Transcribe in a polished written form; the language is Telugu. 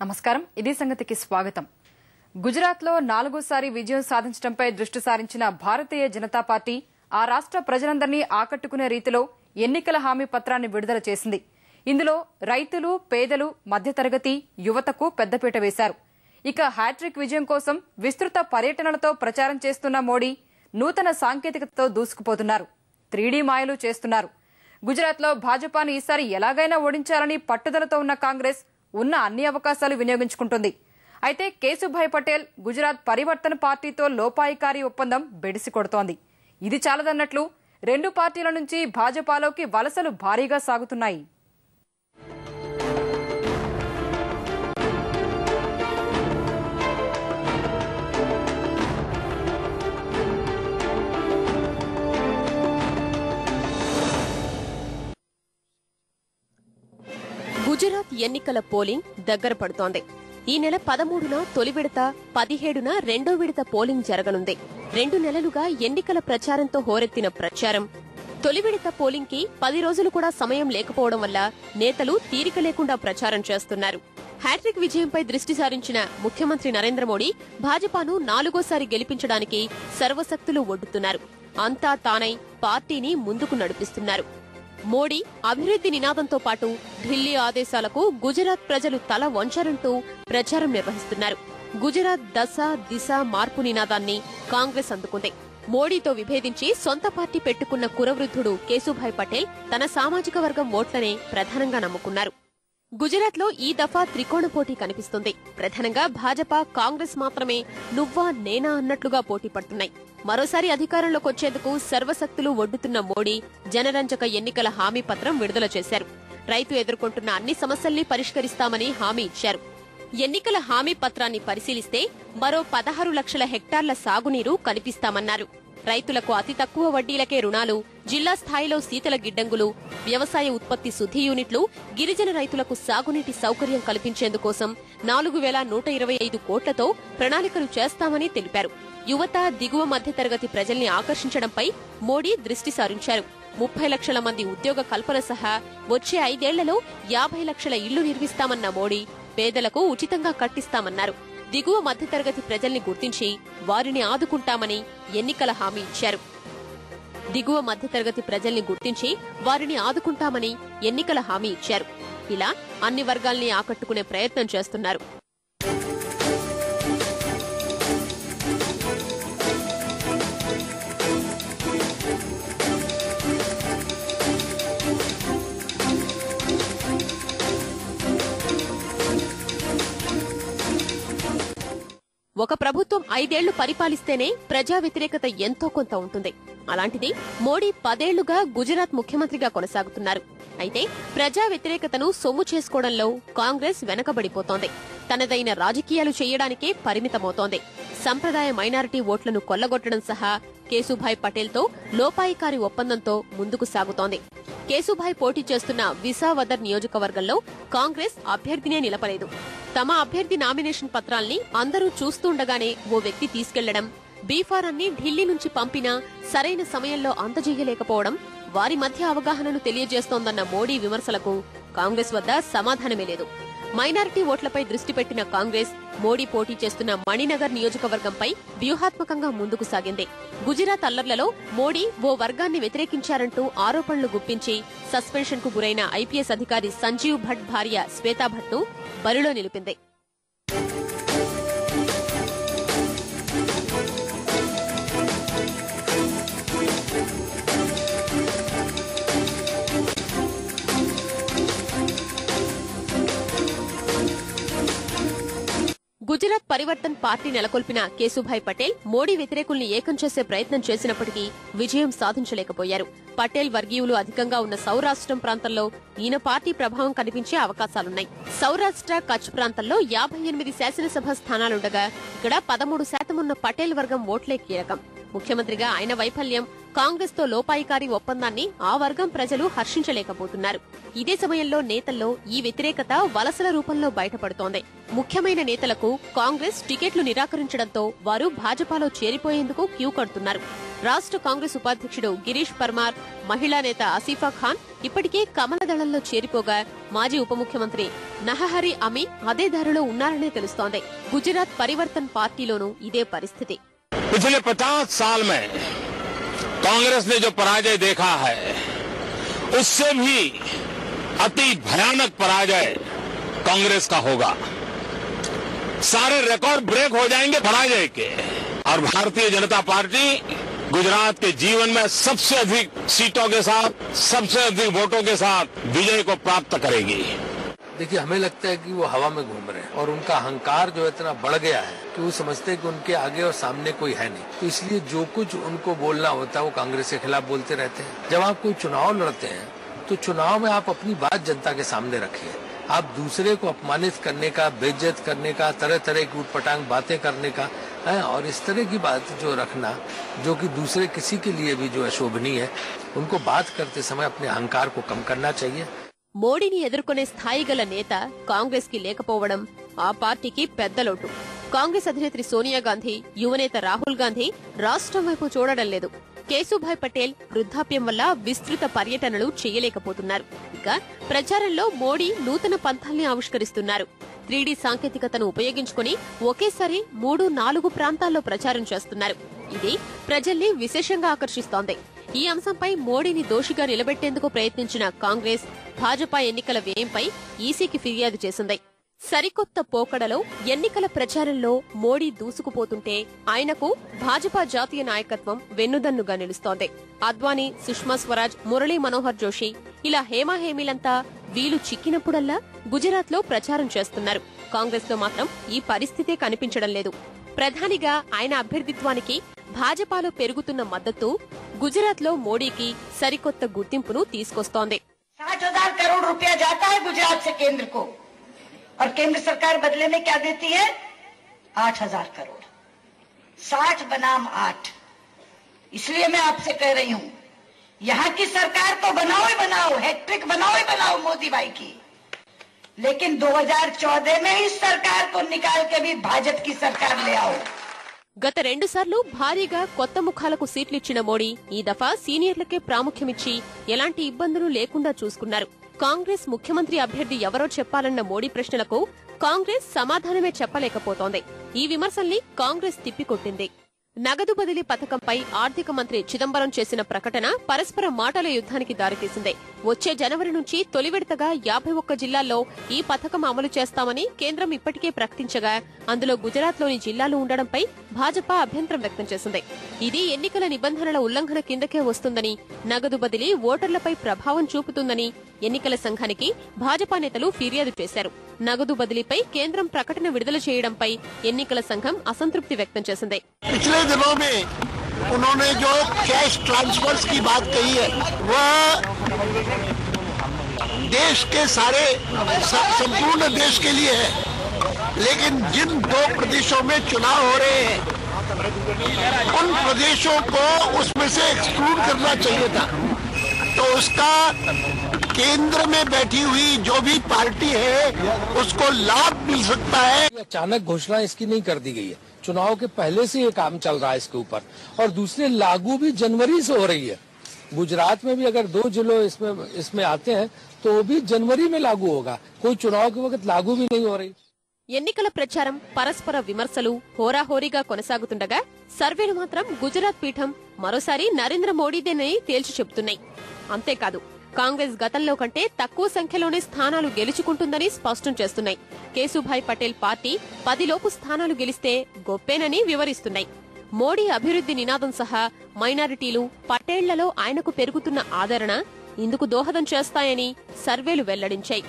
నమస్కారం ఇది సంగతికి స్వాగతం. గుజరాత్లో 4సారి విజయం సాధించడంపై దృష్టి సారించిన భారతీయ జనతా పార్టీ ఆ రాష్ట్ర ప్రజలందరినీ ఆకట్టుకునే రీతిలో ఎన్నికల హామీ పత్రాన్ని విడుదల చేసింది. ఇందులో రైతులు, పేదలు, మధ్యతరగతి, యువతకు పెద్దపీట వేశారు. ఇక హ్యాట్రిక్ విజయం కోసం విస్తృత పర్యటనలతో ప్రచారం చేస్తున్న మోడీ నూతన సాంకేతికతతో దూసుకుపోతున్నారు. 3D మాయలు చేస్తున్నారు. గుజరాత్లో భాజపాను ఈసారి ఎలాగైనా ఓడించాలని పట్టుదలతో ఉన్న కాంగ్రెస్ ఉన్న అన్ని అవకాశాలు వినియోగించుకుంటుంది. అయితే కేశుభాయ్ పటేల్ గుజరాత్ పరివర్తన పార్టీతో లోపాయికారి ఒప్పందం బెడిసి కొడుతోంది. ఇది చాలదన్నట్లు రెండు పార్టీల నుంచి భాజపాలోకి వలసలు భారీగా సాగుతున్నాయి. గుజరాత్ ఎన్నికల పోలింగ్ దగ్గర పడుతోంది. ఈ నెల 13న తొలి విడత, 17న రెండో విడత పోలింగ్ జరగనుంది. 2 నెలలుగా ఎన్నికల ప్రచారంతో హోరెత్తిన ప్రచారం. తొలి విడత పోలింగ్ కి 10 రోజులు కూడా సమయం లేకపోవడం వల్ల నేతలు తీరిక లేకుండా ప్రచారం చేస్తున్నారు. హ్యాట్రిక్ విజయంపై దృష్టి సారించిన ముఖ్యమంత్రి నరేంద్ర మోడీ భాజపాను 4గోసారి గెలిపించడానికి సర్వశక్తులు ఒడ్డుతున్నారు. అంతా తానై పార్టీని ముందుకు నడిపిస్తున్నారు. మోడీ అభివృద్ధి నినాదంతో పాటు ఢిల్లీ ఆదేశాలకు గుజరాత్ ప్రజలు తల వంచరంటూ ప్రచారం నిర్వహిస్తున్నారు. గుజరాత్ దశ దిశ మార్పు నినాదాన్ని కాంగ్రెస్ అందుకుంది. మోడీతో విభేదించి సొంత పార్టీ పెట్టుకున్న కురవృద్ధుడు కేశుభాయ్ పటేల్ తన సామాజిక వర్గం ఓట్లనే ప్రధానంగా నమ్ముకున్నారు. గుజరాత్లో ఈ దఫా త్రికోణ పోటీ కనిపిస్తుంది. ప్రధానంగా భాజపా, కాంగ్రెస్ మాత్రమే నువ్వా నేనా అన్నట్లుగా పోటీ పడుతున్నాయి. మరోసారి అధికారంలోకి వచ్చేందుకు సర్వశక్తులు ఒడ్డుతున్న మోడీ జనరంజక ఎన్నికల హామీ పత్రం విడుదల చేశారు. రైతు ఎదుర్కొంటున్న అన్ని సమస్యల్ని పరిష్కరిస్తామని హామీ ఇచ్చారు. ఎన్నికల హామీ పత్రాన్ని పరిశీలిస్తే మరో 16 లక్షల హెక్టార్ల సాగునీరు కల్పిస్తామన్నారు. రైతులకు అతి తక్కువ వడ్డీలకే రుణాలు, జిల్లా స్థాయిలో శీతల గిడ్డంగులు, వ్యవసాయ ఉత్పత్తి శుద్ధి యూనిట్లు, గిరిజన రైతులకు సాగునీటి సౌకర్యం కల్పించేందుకోసం 4125 కోట్లతో ప్రణాళికలు చేస్తామని తెలిపారు. యువత, దిగువ మధ్యతరగతి ప్రజల్ని ఆకర్షించడంపై మోడీ దృష్టి సారించారు. 30 లక్షల మంది ఉద్యోగ కల్పన సహా వచ్చే 5 ఏళ్లలో 50 లక్షల ఇళ్లు నిర్మిస్తామన్న మోడీ పేదలకు ఉచితంగా కట్టిస్తామన్నారు. దిగువ మధ్యతరగతి ప్రజల్ని గుర్తించి వారిని ఆదుకుంటామని ఎన్నికల హామీ ఇచ్చారు. దిగువ మధ్యతరగతి ప్రజల్ని గుర్తించి వారిని ఆదుకుంటామని ఎన్నికల హామీ ఇచ్చారు. ఇలా అన్ని వర్గాల్ని ఆకట్టుకునే ప్రయత్నం చేస్తున్నారు. ఒక ప్రభుత్వం 5 ఏళ్లు పరిపాలిస్తేనే ప్రజా వ్యతిరేకత ఎంతో కొంత ఉంటుంది. అలాంటిది మోడీ 10 ఏళ్లుగా గుజరాత్ ముఖ్యమంత్రిగా కొనసాగుతున్నారు. అయితే ప్రజా వ్యతిరేకతను సొమ్ము చేసుకోవడంలో కాంగ్రెస్ వెనకబడిపోతోంది. తనదైన రాజకీయాలు చేయడానికే పరిమితమవుతోంది. సంప్రదాయ మైనారిటీ ఓట్లను కొల్లగొట్టడం సహా కేశుభాయ్ పటేల్తో లోపాయికారి ఒప్పందంతో ముందుకు సాగుతోంది. కేశుభాయ్ పోటీ చేస్తున్న విసావదర్ నియోజకవర్గంలో కాంగ్రెస్ అభ్యర్థినే నిలపలేదు. తమ అభ్యర్థి నామినేషన్ పత్రాల్ని అందరూ చూస్తుండగానే ఓ వ్యక్తి తీసుకెళ్లడం, బీఫారాన్ని ఢిల్లీ నుంచి పంపినా సరైన సమయంలో అందజేయలేకపోవడం వారి మధ్య అవగాహనను తెలియజేస్తోందన్న మోడీ విమర్శలకు కాంగ్రెస్ వద్ద సమాధానమే లేదు. మైనారిటీ ఓట్లపై దృష్టి పెట్టిన కాంగ్రెస్ మోడీ పోటీ చేస్తున్న మణినగర్ నియోజకవర్గంపై వ్యూహాత్మకంగా ముందుకు సాగింది. గుజరాత్ అల్లర్లలో మోడీ ఓ వర్గాన్ని వ్యతిరేకించారంటూ ఆరోపణలు గుప్పించి సస్పెన్షన్ కు గురైన ఐపీఎస్ అధికారి సంజీవ్ భట్ భార్య శ్వేతా భట్ ను బరిలో నిలిపింది. గుజరాత్ పరివర్తన్ పార్టీ నెలకొల్పిన కేశుభాయ్ పటేల్ మోడీ వ్యతిరేకుల్ని ఏకం చేసే ప్రయత్నం చేసినప్పటికీ విజయం సాధించలేకపోయారు. పటేల్ వర్గీయులు అధికంగా ఉన్న సౌరాష్ట్రం ప్రాంతంలో ఈయన పార్టీ ప్రభావం కనిపించే అవకాశాలున్నాయి. సౌరాష్ట్ర, కచ్ ప్రాంతంలో 58 శాసనసభ స్థానాలుండగా ఇక్కడ 13% ఉన్న పటేల్ వర్గం ఓట్లే కీలకం. ముఖ్యమంత్రిగా ఆయన వైఫల్యం, కాంగ్రెస్ తో లోపాయికారి ఒప్పందాన్ని ఆ వర్గం ప్రజలు హర్షించలేకపోతున్నారు. ఇదే సమయంలో నేతల్లో ఈ వ్యతిరేకత వలసల రూపంలో బయటపడుతోంది. ముఖ్యమైన నేతలకు కాంగ్రెస్ టికెట్లు నిరాకరించడంతో వారు భాజపాలో చేరిపోయేందుకు క్యూ కడుతున్నారు. రాష్ట్ర కాంగ్రెస్ ఉపాధ్యక్షుడు గిరీష్ పర్మార్, మహిళా నేత ఆసిఫా ఖాన్ ఇప్పటికే కమల దళంలో చేరిపోగా మాజీ ఉప ముఖ్యమంత్రి నరహరి అమీన్ అదే దారిలో ఉన్నారనే తెలుస్తోంది. గుజరాత్ పరివర్తన్ పార్టీలోనూ ఇదే పరిస్థితి. पिछले 50 साल में कांग्रेस ने जो पराजय देखा है उससे भी अति भयानक पराजय कांग्रेस का होगा. सारे रिकॉर्ड ब्रेक हो जाएंगे पराजय के. और भारतीय जनता पार्टी गुजरात के जीवन में सबसे अधिक सीटों के साथ, सबसे अधिक वोटों के साथ विजय को प्राप्त करेगी. देखिए, हमें लगता है कि वो हवा में घूम रहे हैं और उनका अहंकार जो इतना बढ़ गया है कि वो समझते हैं कि उनके आगे और सामने कोई है नहीं. तो इसलिए जो कुछ उनको बोलना होता है वो कांग्रेस के खिलाफ बोलते रहते हैं. जब आप कोई चुनाव लड़ते हैं तो चुनाव में आप अपनी बात जनता के सामने रखिए. आप दूसरे को अपमानित करने का, बेइज्जत करने का, तरह तरह की उटपटांग बातें करने का है और इस तरह की बात जो रखना जो कि दूसरे किसी के लिए भी जो अशोभनीय है, उनको बात करते समय अपने अहंकार को कम करना चाहिए. మోడీని ఎదుర్కొనే స్థాయి గల నేత కాంగ్రెస్ కి లేకపోవడం ఆ పార్టీకి పెద్ద లోటు. కాంగ్రెస్ అధినేత్రి సోనియా గాంధీ, యువనేత రాహుల్ గాంధీ రాష్ట్రం వైపు చూడడం లేదు. కేశుభాయ్ పటేల్ వృద్ధాప్యం వల్ల విస్తృత పర్యటనలు చేయలేకపోతున్నారు. ఇక ప్రచారంలో మోడీ నూతన పంథాల్ని ఆవిష్కరిస్తున్నారు. 3D సాంకేతికతను ఉపయోగించుకుని ఒకేసారి 3-4 ప్రాంతాల్లో ప్రచారం చేస్తున్నారు. ఇది ప్రజల్ని విశేషంగా ఆకర్షిస్తోంది. ఈ అంశంపై మోడీని దోషిగా నిలబెట్టేందుకు ప్రయత్నించిన కాంగ్రెస్ భాజపా ఎన్నికల వ్యయంపై ఈసీకి ఫిర్యాదు చేసింది. సరికొత్త పోకడలో ఎన్నికల ప్రచారంలో మోడీ దూసుకుపోతుంటే ఆయనకు భాజపా జాతీయ నాయకత్వం వెన్నుదన్నుగా నిలుస్తోంది. అద్వానీ, సుష్మా స్వరాజ్, మురళీ మనోహర్ జోషి ఇలా హేమాహేమీలంతా వీలు చిక్కినప్పుడల్లా గుజరాత్ లో ప్రచారం చేస్తున్నారు. కాంగ్రెస్ లో మాత్రం ఈ పరిస్థితే కనిపించడం లేదు. ప్రధానిగా ఆయన అభ్యర్థిత్వానికి భాజపాలో పెరుగుతున్న మద్దతు గుజరాత్ లో మోడీకి సరికొత్త గుర్తింపును తీసుకొస్తోంది. 60,000 करोड़ रुपया जाता है गुजरात से केंद्र को और केंद्र सरकार बदले में क्या देती है? 8,000 करोड़. 60 बनाम 8. इसलिए मैं आपसे कह रही हूं, यहाँ की सरकार तो बनाओ ही बनाओ, हैट्रिक बनाओ ही बनाओ मोदी भाई की, लेकिन 2014 में इस सरकार को निकाल के भी भाजपा की सरकार ले आओ. గత 2 సార్లు భారీగా కొత్త ముఖాలకు సీట్లిచ్చిన మోడీ ఈ దఫా సీనియర్లకే ప్రాముఖ్యమిచ్చి ఎలాంటి ఇబ్బందులు లేకుండా చూసుకున్నారు. కాంగ్రెస్ ముఖ్యమంత్రి అభ్యర్థి ఎవరో చెప్పాలన్న మోడీ ప్రశ్నలకు కాంగ్రెస్ సమాధానమే చెప్పలేకపోతోంది. ఈ విమర్శల్ని కాంగ్రెస్ తిప్పికొట్టింది. నగదు బదిలీ పథకంపై ఆర్థిక మంత్రి చిదంబరం చేసిన ప్రకటన పరస్పర మాటల యుద్ధానికి దారితీసింది. వచ్చే జనవరి నుంచి తొలి విడతగా 51 జిల్లాల్లో ఈ పథకం అమలు చేస్తామని కేంద్రం ఇప్పటికే ప్రకటించగా అందులో గుజరాత్లోని జిల్లాలు ఉండడంపై భాజపా అభ్యంతరం వ్యక్తం చేసింది. ఇది ఎన్నికల నిబంధనల ఉల్లంఘన కిందకే వస్తుందని, నగదు బదిలీ ఓటర్లపై ప్రభావం చూపుతుందని ఎన్నికల సంఘానికి భాజపా నేతలు ఫిర్యాదు చేశారు. నగదు బదిలీపై కేంద్రం ప్రకటన విడుదల చేయడంపై ఎన్నికల సంఘం అసంతృప్తి వ్యక్తం చేసింది. पिछले दिनों में उन्होंने जो कैश ट्रांसफर्स की बात कही है वह देश के सारे संपूर्ण देश के लिए है, लेकिन जिन 2 प्रदेशों में चुनाव हो रहे हैं उन प्रदेशों को उसमें से एक्सक्लूड करना चाहिए था. तो उसका केंद्र में बैठी हुई जो भी पार्टी है उसको लाभ मिल सकता है. अचानक घोषणा इसकी नहीं कर दी गई है. चुनाव के पहले से ये काम चल रहा है इसके ऊपर और दूसरे लागू भी जनवरी से हो रही है. गुजरात में भी अगर 2 जिलों इसमें आते हैं तो वो भी जनवरी में लागू होगा. कोई चुनाव के वक्त लागू भी नहीं हो रही. ఎన్నికల ప్రచారం, పరస్పర విమర్శలు హోరాహోరీగా కొనసాగుతుండగా సర్వేలు మాత్రం గుజరాత్ పీఠం మరోసారి నరేంద్ర మోడీదేనని తేల్చి చెబుతున్నాయి. అంతేకాదు కాంగ్రెస్ గతంలో కంటే తక్కువ సంఖ్యలోనే స్థానాలు గెలుచుకుంటుందని స్పష్టం చేస్తున్నాయి. కేశుభాయ్ పటేల్ పార్టీ 10 లోపు స్థానాలు గెలిస్తే గొప్పేనని వివరిస్తున్నాయి. మోడీ అభివృద్ధి నినాదం సహా మైనారిటీలు, పటేళ్లలో ఆయనకు పెరుగుతున్న ఆదరణ ఇందుకు దోహదం చేస్తాయని సర్వేలు వెల్లడించాయి.